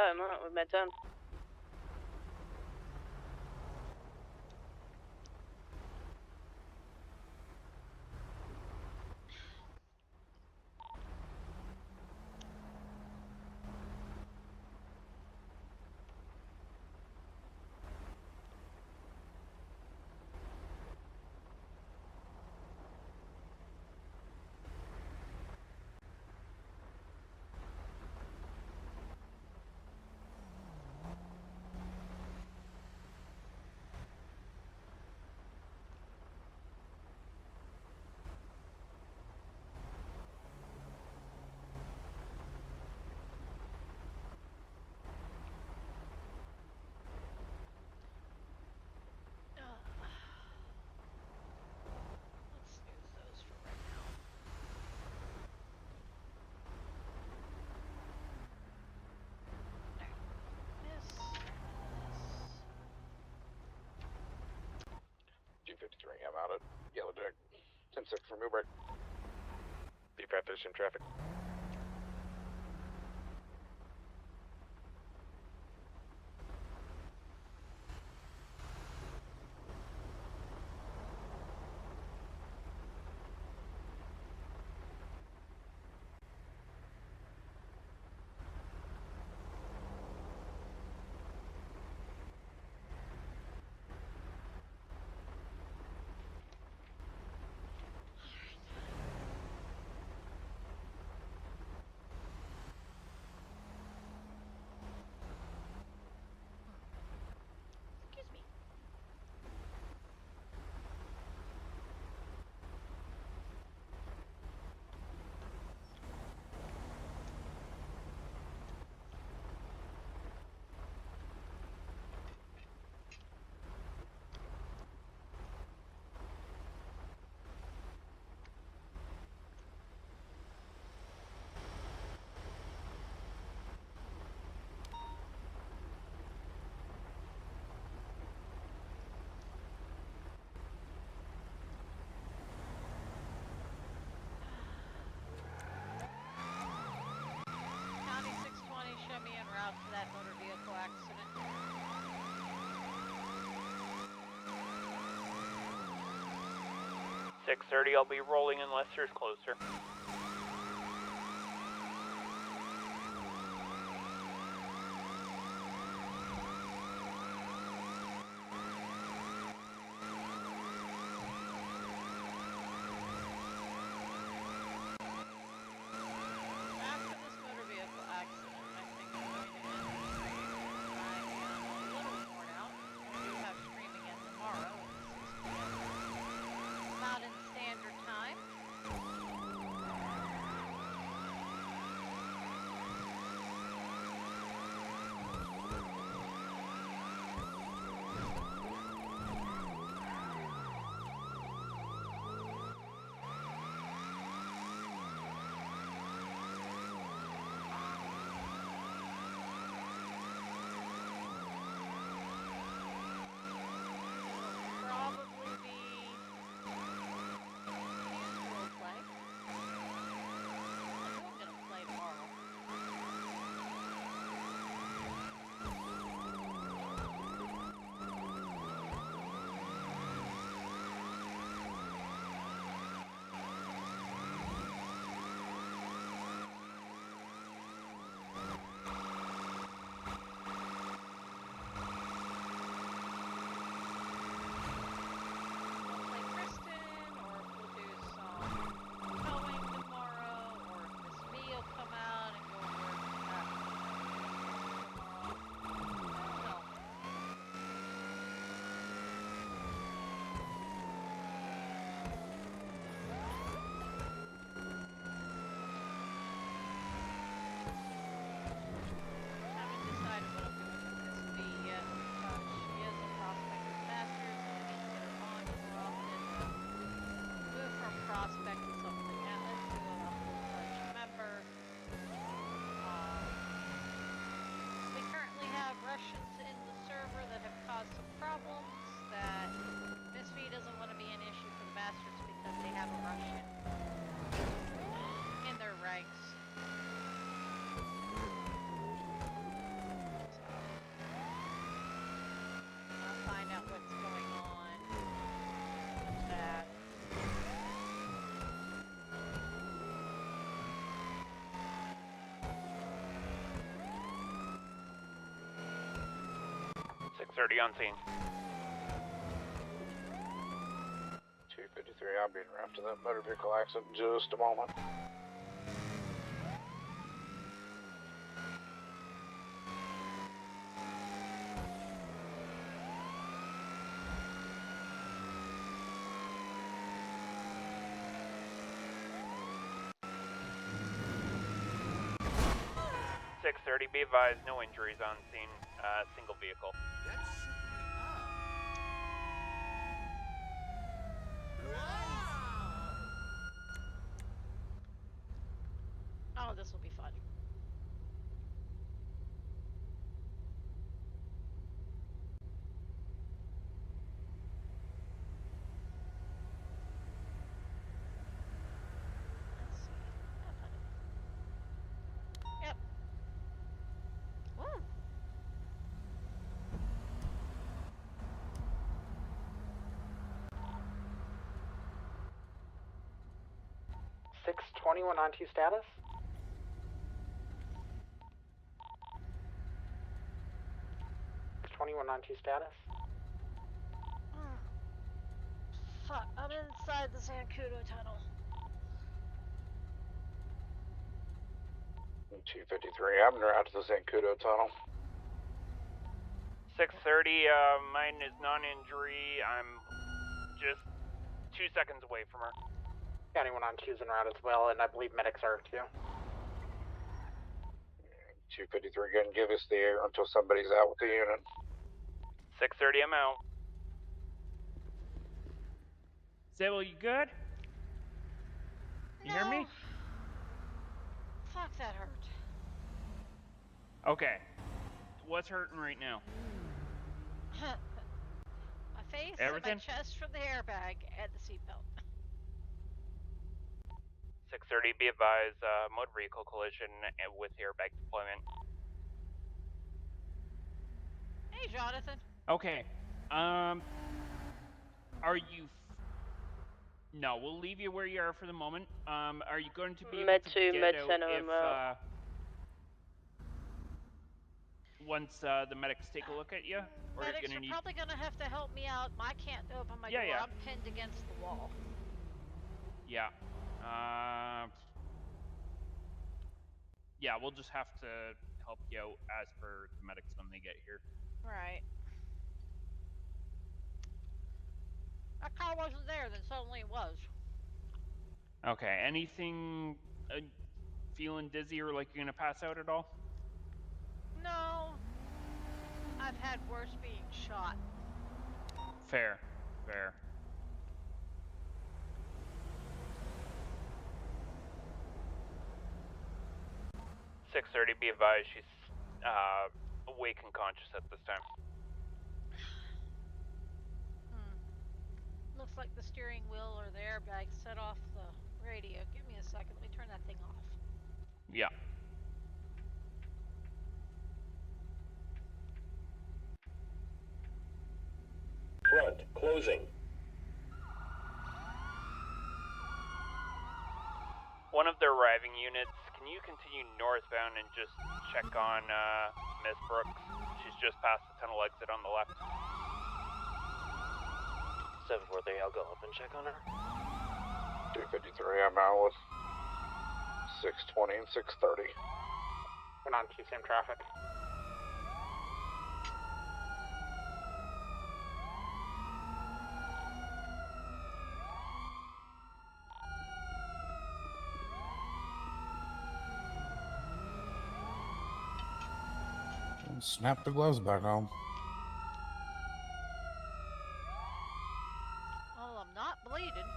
time, huh? With my 10. Let's snooze those for right now. This. 253, I'm out at Yellow Jack. 10-6 for Moobreak. B5 finishing traffic. Excuse me. County 620, show me en route for that motor vehicle accident. .630, I'll be rolling unless there's closer. After this motor vehicle accident, I think I'm going to end the stream. I am a little worn out. We do have stream again tomorrow at 6 p.m. Mountain Standard Time. 6:30 on scene. 253, I'll be around to that motor vehicle accident in just a moment. Be advised, no injuries on scene, single vehicle. That shook me up. Oh, this will be fun. Let's see. Have fun. Yep. Woo. 621 on T status. 621 on T status. Fuck, I'm inside the Zancudo tunnel. 253, I'm around to the Zancudo tunnel. 6:30, mine is non-injury. I'm just 2 seconds away from her. County 1 on 2's en route as well, and I believe medics are too. 253, go and give us the air until somebody's out with the unit. 6:30, I'm out. Sable, you good? You hear me? Fuck, that hurt. Okay. What's hurting right now? My face Everything? and my chest from the airbag and the seatbelt. 6:30, be advised, motor vehicle collision with airbag deployment. Hey, Jonathan. Okay. Are you... No, we'll leave you where you are for the moment. Are you going to be able to get out if, once the medics take a look at you? Or Medics you're are probably gonna have to help me out. I can't open my door. Yeah. I'm pinned against the wall. Yeah. Yeah, we'll just have to help you out as per the medics when they get here. Right. That car wasn't there, then suddenly it was. Okay, anything feeling dizzy or like you're gonna pass out at all? No. I've had worse being shot. Fair. 6:30, be advised, she's awake and conscious at this time. Looks like the steering wheel or the airbag set off the radio. Give me a second. Let me turn that thing off. Yeah. Front, closing. One of the arriving units, can you continue northbound and just check on Miss Brooks? She's just past the tunnel exit on the left. 743, I'll go up and check on her. 253, I'm out with 620 and 630. We're on T, same traffic. Snap the gloves back on. Oh, I'm not bleeding.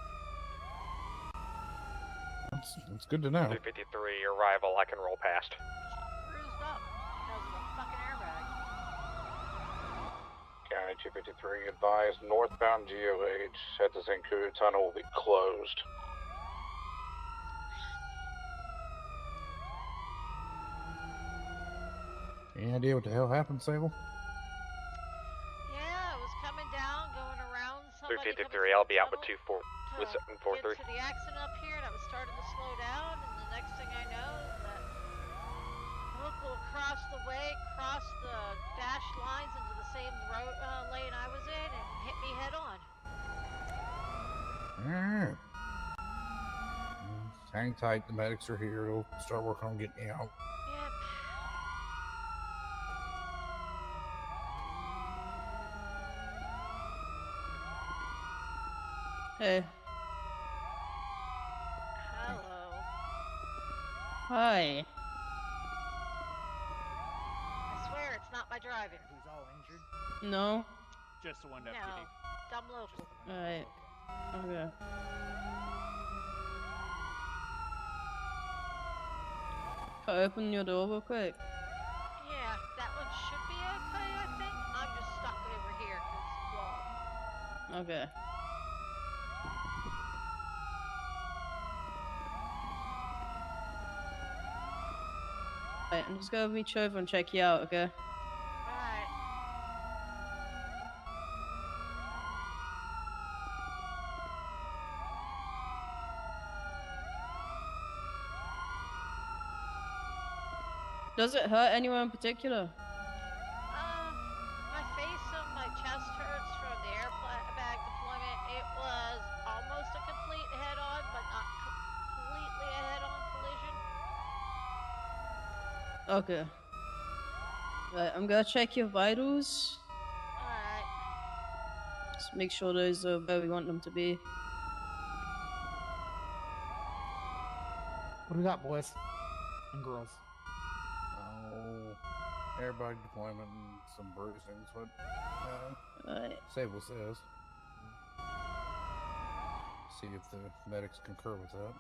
That's good to know. 253, arrival, I can roll past. Bruised up because of the fucking airbag. County 253, advised northbound GOH at the Zancudo tunnel will be closed. Any idea what the hell happened, Sable? Yeah, it was coming down, going around somebody. 353, I'll be out with 743. Get to the accident up here, and I was starting to slow down, and the next thing I know, that vehicle across the way, crossed the dashed lines into the same road, hang tight. The medics are here. We'll start working on getting you out. Yep. Hey. Hello. Hi. I swear it's not my driving. Who's all injured? No? Just the one No, deputy. dumb local. Alright. Okay. Can I open your door real quick? Yeah, that one should be okay, I think. I'm just stuck over here because wall. Okay. Alright, I'm just gonna reach over and check you out, okay? Alright. Does it hurt anyone in particular? My face and my chest hurts from the airbag deployment. It was almost a complete head-on, but not completely a head-on collision. Okay. Right, I'm gonna check your vitals. Alright. Just make sure those are where we want them to be. What do we got, boys and girls? Oh, airbag deployment and some bruising. Is what Alright. Sable says. See if the medics concur with that.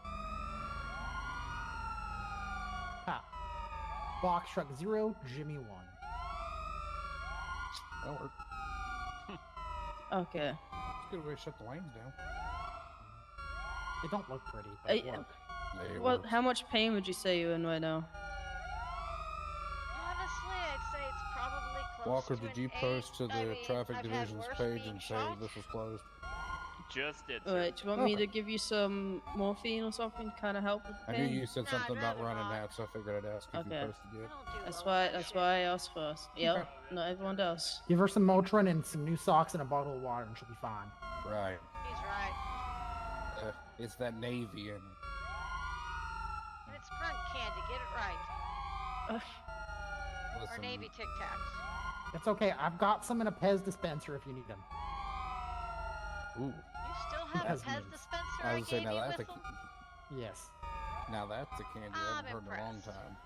Ha. Box truck 0, Jimmy 1. That worked. Okay. It's a good way to shut the lanes down. They don't look pretty, but it work. They What? work. How much pain would you say you're in right now? Honestly, I'd say it's probably close Walker, to did an you 8. post to I the mean, traffic I've had division's worse page being and say shot. this was closed? Just did, sir. Alright, do you want me Okay. to give you some morphine or something to kind of help with the I knew pain? you said No, something I'd about rather running not. that, so I figured I'd ask if you Okay. posted I yet. don't do That's well why. with that That's shit. why I asked first. Yep. Okay. Not everyone does. Give her some Motrin and some new socks and a bottle of water, and she'll be fine. Right. He's right. It's that Navy in. And it's grunt candy, get it right. Or Listen, Navy Tic Tacs. It's okay. I've got some in a Pez dispenser if you need them. ooh. You still have a Has Pez names. dispenser I I was gonna say, gave now you that's with a, them? Yes. now that's a candy I I'm haven't heard in a long impressed. time.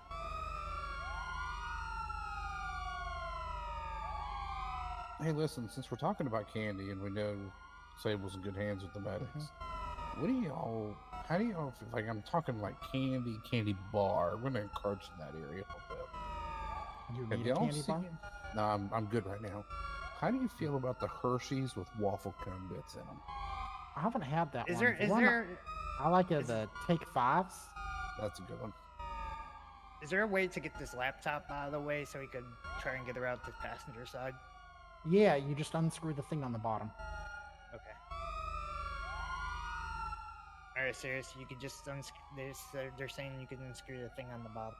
Hey, listen, since we're talking about candy and we know Sable's in good hands with the medics, what do y'all, how do y'all, like, I'm talking like candy bar. I'm gonna encroach in that area a little bit. You Have need a y'all candy bar? seen? No, I'm good right now. How do you feel about the Hershey's with waffle cone bits in them? I haven't had that Is one. there The is one there I like is- the Take 5s. That's a good one. is there a way to get this laptop out of the way so we could try and get her out the passenger side? Yeah, you just unscrew the thing on the bottom. Okay. All right, serious. You could just they're saying you can unscrew the thing on the bottom.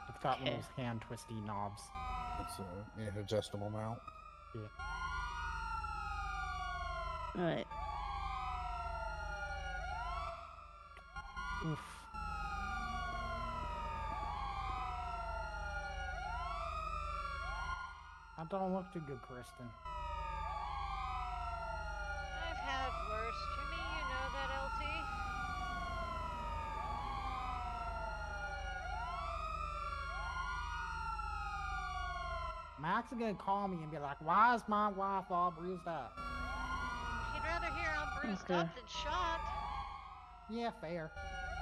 It's got one of Okay. those hand twisty knobs. It's an adjustable mount. Yeah. Alright. Oof. That don't look too good, Kristen. I've had worse, Jimmy. You know that, LT? Max is gonna call me and be like, "Why is my wife all bruised up?" He'd rather hear I'm bruised Okay. up than shot. Yeah, fair.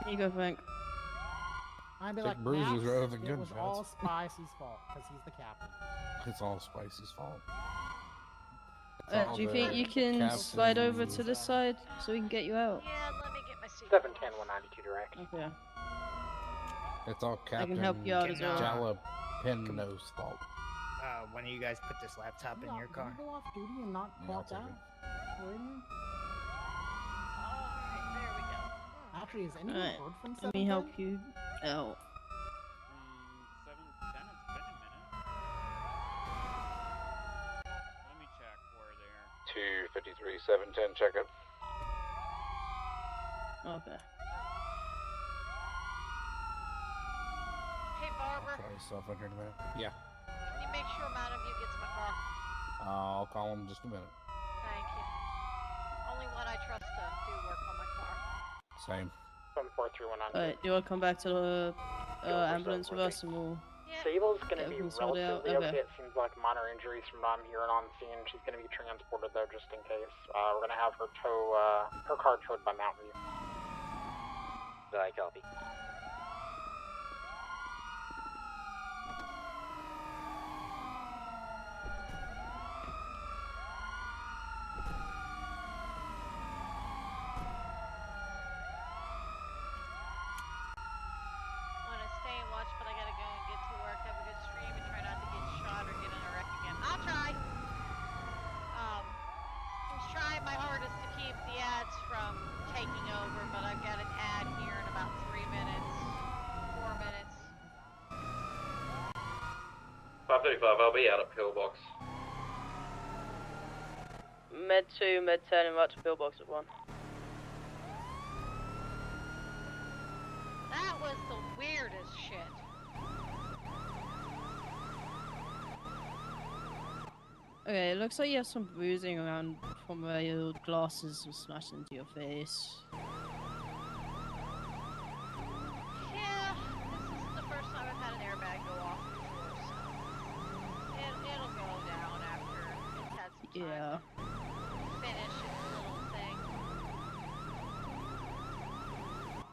Here you go, Frank. I'd be Take like, bruises "Max, rather than it was gunshots." all Spicy's fault because he's the captain." It's all Spicy's fault. It's all Do you the think you can slide over to captain's- this side so we can get you out? Yeah, let me get my seat. 710 192 direct. Okay. It's all Captain can help you out as well. Jalapeno's fault. When you guys put this laptop in your car? Go off duty and not Yeah, I'll clock take out. it. Really? Alright, there we go. Actually, has anyone Alright, heard from let me 710? help you out. 710, it's been a minute. Let me check where they are. 253 710 checkup. Okay. Hey, Barber. Try yourself under the map. Yeah. Can you make sure Mountain View gets my car? I'll call him in just a minute. Thank you. Only one I trust to do work on my car. Same. 14319. Alright, do you want to come back to the ambulance with us and we'll... Yeah. Sable's gonna Get be everything sorted out? relatively Okay. okay. It seems like minor injuries from what I'm hearing on scene. She's gonna be transported though, just in case. We're gonna have her her car towed by Mountain View. I copy. Want to stay and watch, but I gotta go and get to work, have a good stream, and try not to get shot or get in a wreck again. I'll try. I was trying my hardest to keep the ads from taking over, but I've got an ad here in about 3 minutes, 4 minutes. 535, I'll be out at pillbox. Med 2, Med 10, and right to pillbox at 1. That was the weirdest shit. Okay, it looks like you have some bruising around from where your glasses were smashed into your face. Yeah, this isn't the first time I've had an airbag go off before, so it'll go down after it's had some time Yeah. to finish its little thing.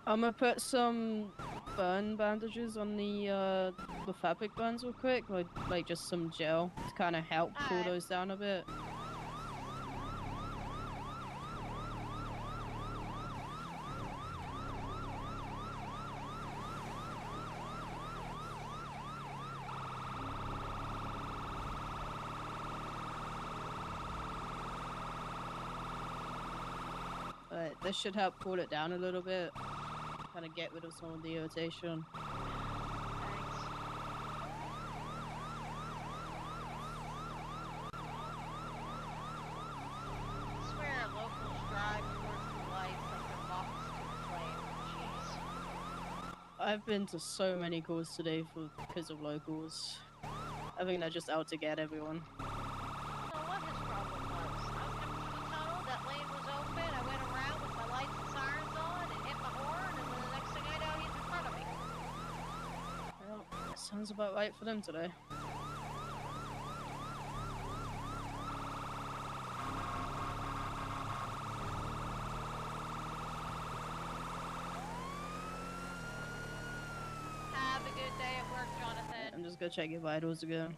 I'm gonna put some burn bandages on the fabric burns real quick, like just some gel to kind of help cool Alright. those down a bit. Alright, this should help cool it down a little bit. Kind of get rid of some of the irritation. Thanks. I swear locals drive towards the lights like they're boxed to the flame. Jeez. I've been to so many calls today because of locals. I think they're just out to get everyone. I don't know what his problem was. I was coming through the tunnel, that lane was open, I went around with my lights and sirens on and hit my horn, and then the next thing I know, he's in front of me. Well, that sounds about right for them today. Have a good day at work, Jonathan. I'm just gonna check your vitals again.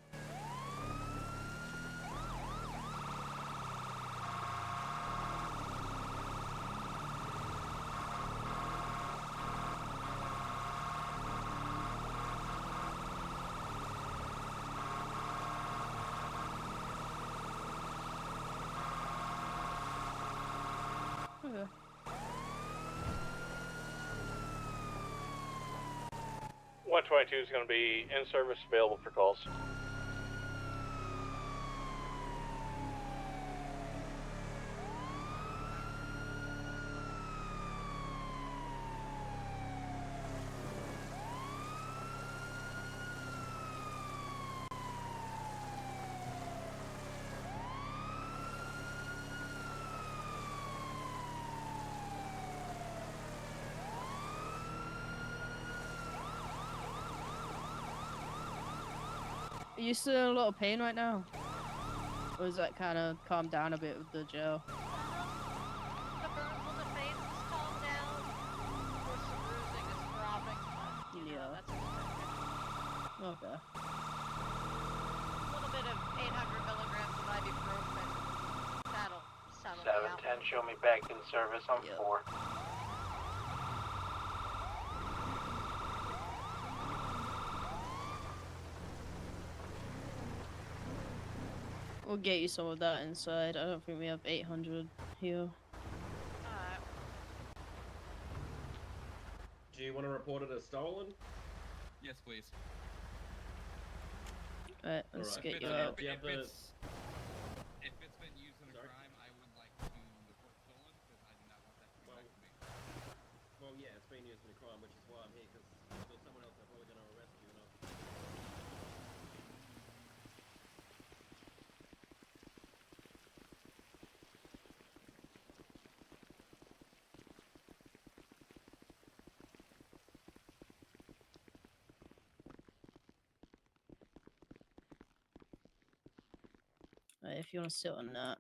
Okay. 122 is going to be in service, available for calls. Are you still in a lot of pain right now? Or is that kind of calmed down a bit with the gel? The burns on the face has calmed down. Of course, the bruising is throbbing, but, you know, Yeah. that's expected. Okay. A little bit of 800 milligrams of ibuprofen. That'll settle me out. 710, show me back in service on Yep. 4. We'll get you some of that inside. I don't think we have 800 here. Alright. Do you want to report it as stolen? Yes, please. Alright, let's Alright. get you If out. Do you have the- If it's been used in a Sorry? crime, I would like to report stolen because I do not want that to be back to me. crime, which is why I'm here, because if there's someone else, they're probably going to arrest you, and If you want to sit on that.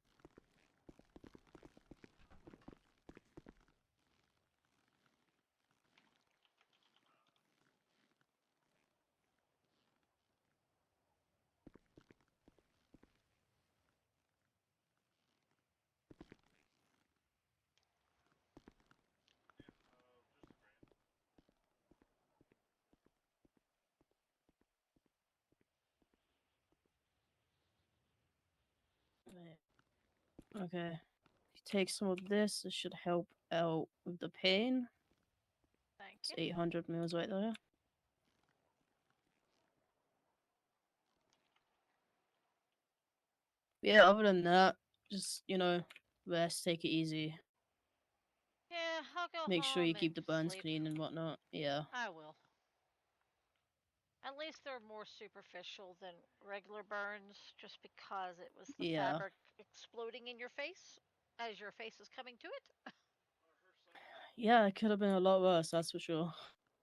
Okay. If you take some of this, it should help out with the pain. Thank It's you. 800 mils right there. Yeah, other than that, just, rest, take it easy. Yeah, I'll go Make sure home you keep and the burns sleep. clean and whatnot. Yeah. I will. At least they're more superficial than regular burns, just because it was the fabric exploding in your face as your face is coming to it. Yeah, it could have been a lot worse, that's for sure.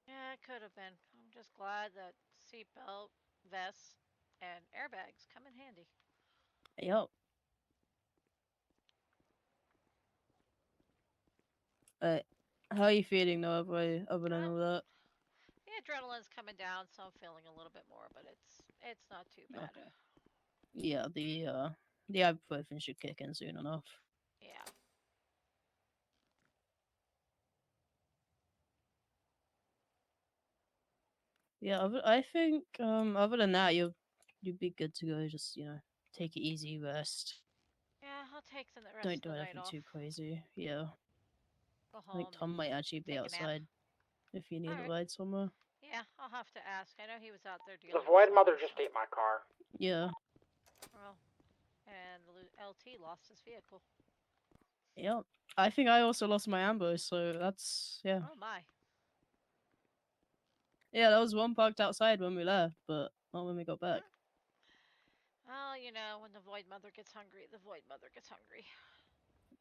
Yeah, it could have been. I'm just glad that seatbelt, vests, and airbags come in handy. Yep. How are you feeling though, other than all that? The adrenaline's coming down, so I'm feeling a little bit more, but it's not too bad. Okay. Yeah, the ibuprofen should kick in soon enough. Yeah. Yeah, I think other than that, you'd be good to go. Just take it easy, rest. Yeah, I'll take the rest Don't of do the night anything off. too crazy. Yeah. Go I think home Tom and might actually be take a nap. outside if you need a Alright. ride somewhere. Yeah, I'll have to ask. I know he was out there dealing The with Void some Mother other just stuff. ate my car. Yeah. Well, and LT lost his vehicle. Yep. I think I also lost my ambush, so that's Oh my. Yeah, there was one parked outside when we left, but not when we got back. Well, when the Void Mother gets hungry, the Void Mother gets hungry.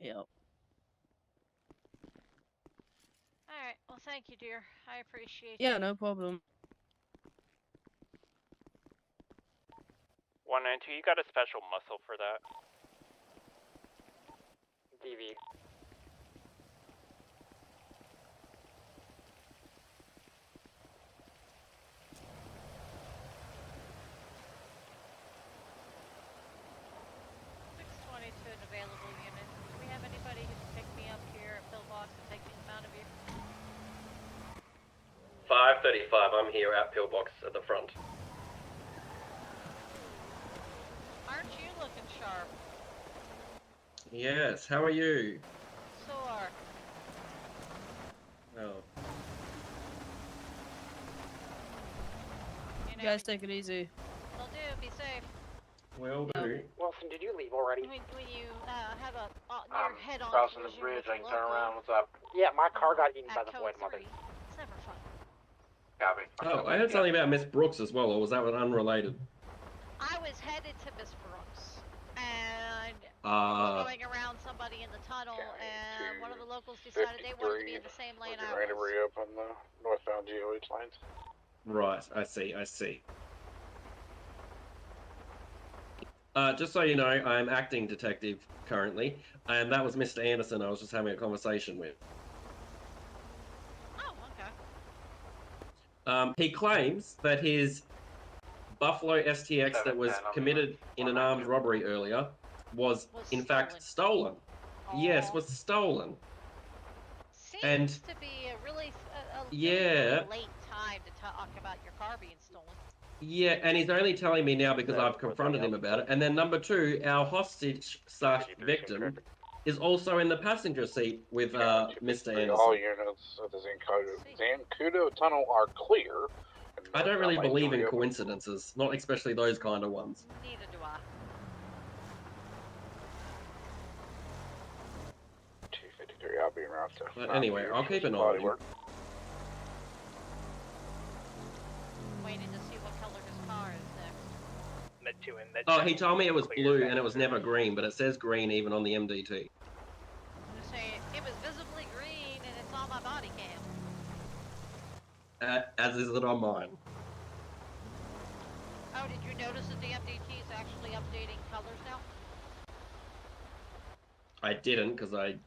Yep. Alright, well thank you, dear. I appreciate Yeah, you. no problem. 192, you got a special muscle for that. DV. To an available unit. Do we have anybody who can pick me up here at Pillbox and take me to Mountain View? 535, I'm here at Pillbox at the front. Aren't you looking sharp? Yes, how are you? Sore. Oh. You guys take it easy. Will do, be safe. Will do. Wilson, did you leave already? When you have your head on Crossing the collision bridge, with I can a turn local around, what's up? Yeah, my car got eaten by at the code Void Mother. 3, it's never fun. Copy. Oh, I heard something about Miss Brooks as well, or was that one unrelated? I was headed to Miss Brooks, and I was going around somebody in the tunnel, and one of the locals decided they wanted to be in the same lane I Ready to was. reopen the northbound GOH lines. Right, I see. Just so you know, I'm acting detective currently, and that was Mr. Anderson I was just having a conversation with. Oh, okay. He claims that his Buffalo STX that was committed in an armed robbery earlier was in fact stolen. Yes, was stolen. Seems to be a really late time to talk about your car being stolen. Yeah, and he's only telling me now because I've confronted him about it. And then number two, our hostage / victim is also in the passenger seat with Mr. Anderson. All units of the Zancudo tunnel are clear. I don't really believe in coincidences, not especially those kind of ones. Neither do I. 253, I'll be around to. But anyway, I'll keep an eye on him. to him. That Oh, he told me it was clear blue that and it was never green, but it says green even on the MDT. I'm gonna say it was visibly green and it's on my body cam. As is it on mine. Oh, did you notice that the MDT is actually updating colors now? I didn't because I've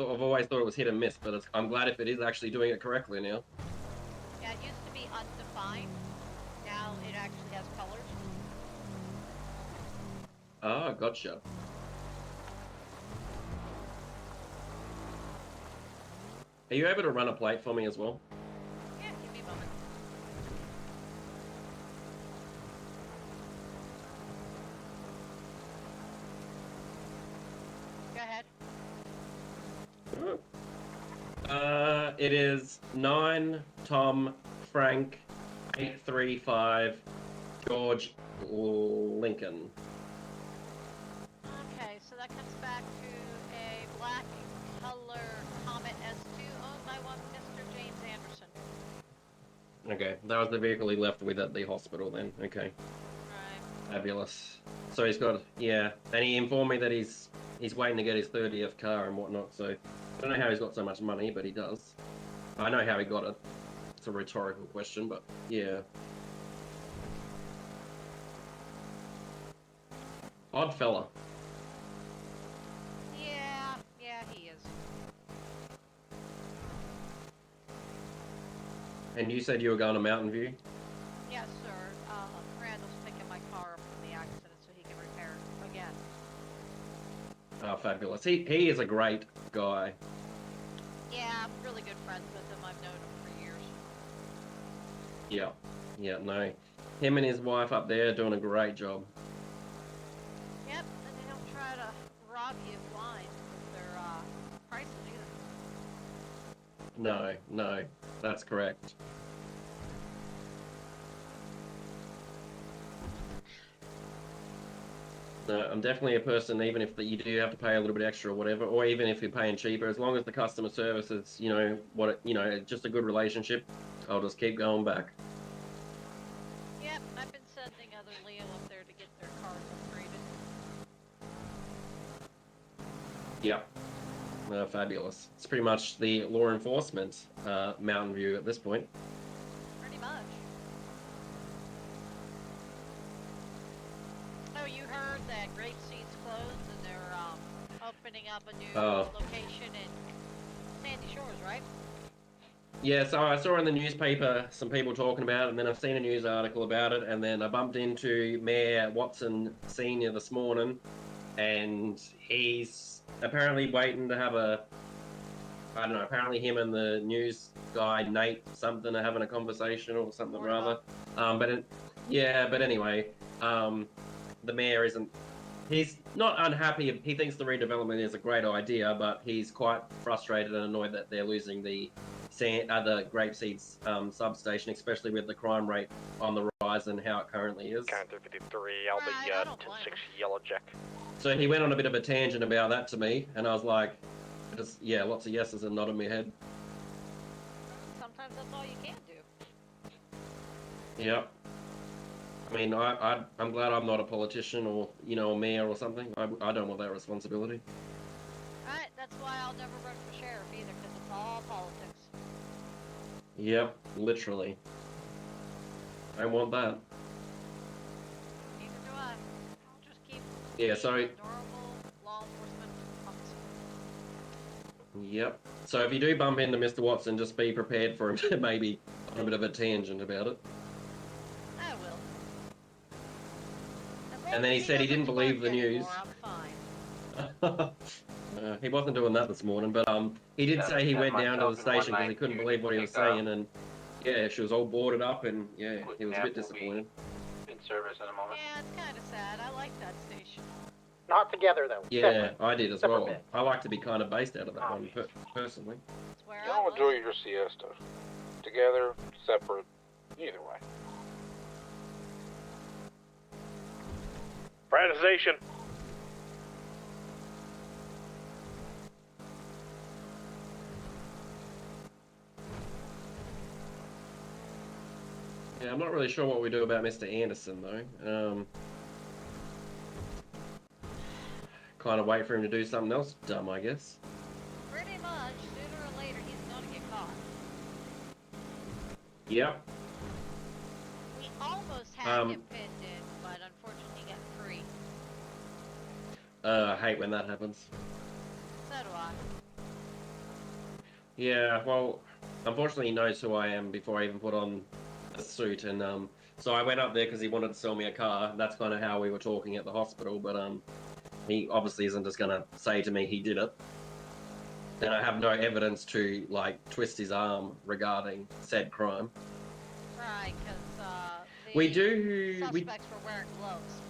always thought it was hit and miss, but I'm glad if it is actually doing it correctly now. Yeah, it used to be undefined. Now it actually has colors. Ah, gotcha. Are you able to run a plate for me as well? Yeah, give me a moment. Go ahead. It is 9 Tom Frank 835 George Lincoln. Okay, so that comes back to a black color Comet S2 owned by one Mr. James Anderson. Okay, that was the vehicle he left with at the hospital then. Okay. Right. Fabulous. So he's got, yeah, and he informed me that he's waiting to get his 30th car and whatnot, so I don't know how he's got so much money, but he does. I know how he got it. It's a rhetorical question, but yeah. Odd fella. Yeah, he is. And you said you were going to Mountain View? Yes, sir. Randall's picking my car up from the accident so he can repair it again. Oh, fabulous. He is a great guy. Yeah, I'm really good friends with him. I've known him for years. Yeah, no. Him and his wife up there are doing a great job. Yep, and they don't try to rob you blind with their prices either. No, that's correct. No, I'm definitely a person, even if you do have to pay a little bit extra or whatever, or even if you're paying cheaper, as long as the customer service is, just a good relationship, I'll just keep going back. Yep, I've been sending other Leo up there to get their cars upgraded. Yep. Fabulous. It's pretty much the law enforcement Mountain View at this point. Pretty much. Oh, you heard that Grape Seed's closed and they're opening up a new location in Sandy Shores, right? Yeah, so I saw in the newspaper some people talking about it, and then I've seen a news article about it, and then I bumped into Mayor Watson Sr. this morning, and he's apparently waiting to have apparently him and the news guy, Nate something, are having a conversation or something rather. But anyway, the mayor he's not unhappy. He thinks the redevelopment is a great idea, but he's quite frustrated and annoyed that they're losing the Grapeseed's substation, especially with the crime rate on the rise and how it currently is. County 53, I'll be 1060 Yellow Jack. So he went on a bit of a tangent about that to me, and I was like, lots of yeses and nodding my head. Sometimes that's all you can do. Yep. I mean, I'm glad I'm not a politician or, a mayor or something. I don't want that responsibility. Alright, that's why I'll never run for sheriff either, because it's all politics. Yep, literally. I want that. Neither do I. I'll just keep Yeah, so... being a normal law enforcement officer. Yep. So if you do bump into Mr. Watson, just be prepared for him to maybe on a bit of a tangent about it. I will. And then he said he didn't believe the news. I'm fine. He wasn't doing that this morning, but he did say he went down to the station because he couldn't believe what he was saying, and yeah, she was all boarded up, and yeah, he was a bit disappointed. In service in a moment. Yeah, it's kind of sad. I like that station. Not together though. Yeah, Separate. I did as Separate well. bit. I like to be kind of based out of that one, personally. It's where Y'all enjoy your siesta. Together, separate, either way. Prioritization. Yeah, I'm not really sure what we do about Mr. Anderson though. Kind of wait for him to do something else dumb, I guess. Pretty much, sooner or later, he's gonna get caught. Yep. We almost had him pinned in, but unfortunately he got free. I hate when that happens. So do I. Yeah, well, unfortunately he knows who I am before I even put on a suit, and so I went up there because he wanted to sell me a car. That's kind of how we were talking at the hospital, but he obviously isn't just gonna say to me he did it. And I have no evidence to, like, twist his arm regarding said crime. Right, because we suspects were wearing gloves.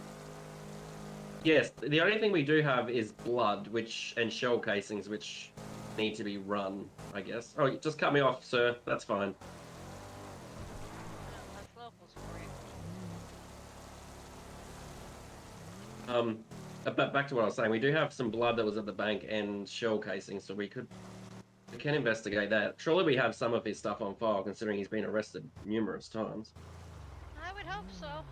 Yes, the only thing we do have is blood, and shell casings, which need to be run, I guess. Oh, just cut me off, sir. That's fine. That's locals for you. Back to what I was saying. We do have some blood that was at the bank and shell casings, so we can investigate that. Surely we have some of his stuff on file, considering he's been arrested numerous times. I would hope so.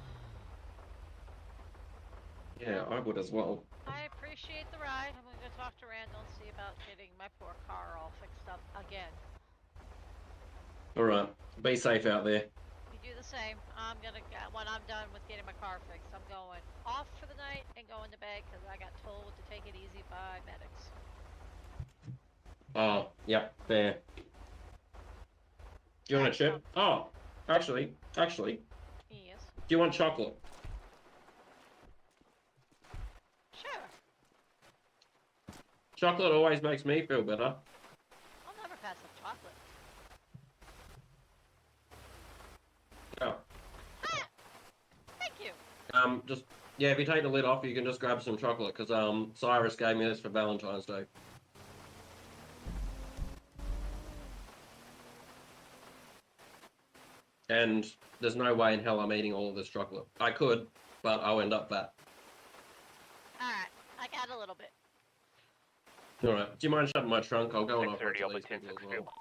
Yeah, I would as well. I appreciate the ride. I'm gonna go talk to Randall and see about getting my poor car all fixed up again. Alright, be safe out there. You do the same. When I'm done with getting my car fixed, I'm going off for the night and going to bed because I got told to take it easy by medics. Oh, yep, fair. Do you want a chip? Oh, actually. Yes. Do you want chocolate? Sure. Chocolate always makes me feel better. I'll never pass up chocolate. Oh. Ah! Thank you. If you take the lid off, you can just grab some chocolate, because Cyrus gave me this for Valentine's Day. And there's no way in hell I'm eating all of this chocolate. I could, but I'll end up fat. Alright, I got a little bit. Alright, do you mind shutting my trunk? I'll go on off 6:30, I'll be these people as 10:62. well.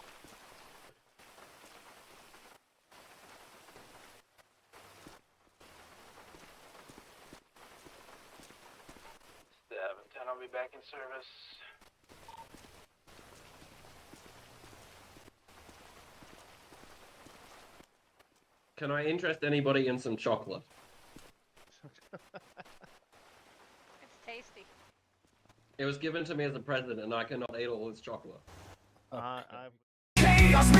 I'll be back in service. Can I interest anybody in some chocolate? It's tasty. It was given to me as a present, and I cannot eat all this chocolate. Chaos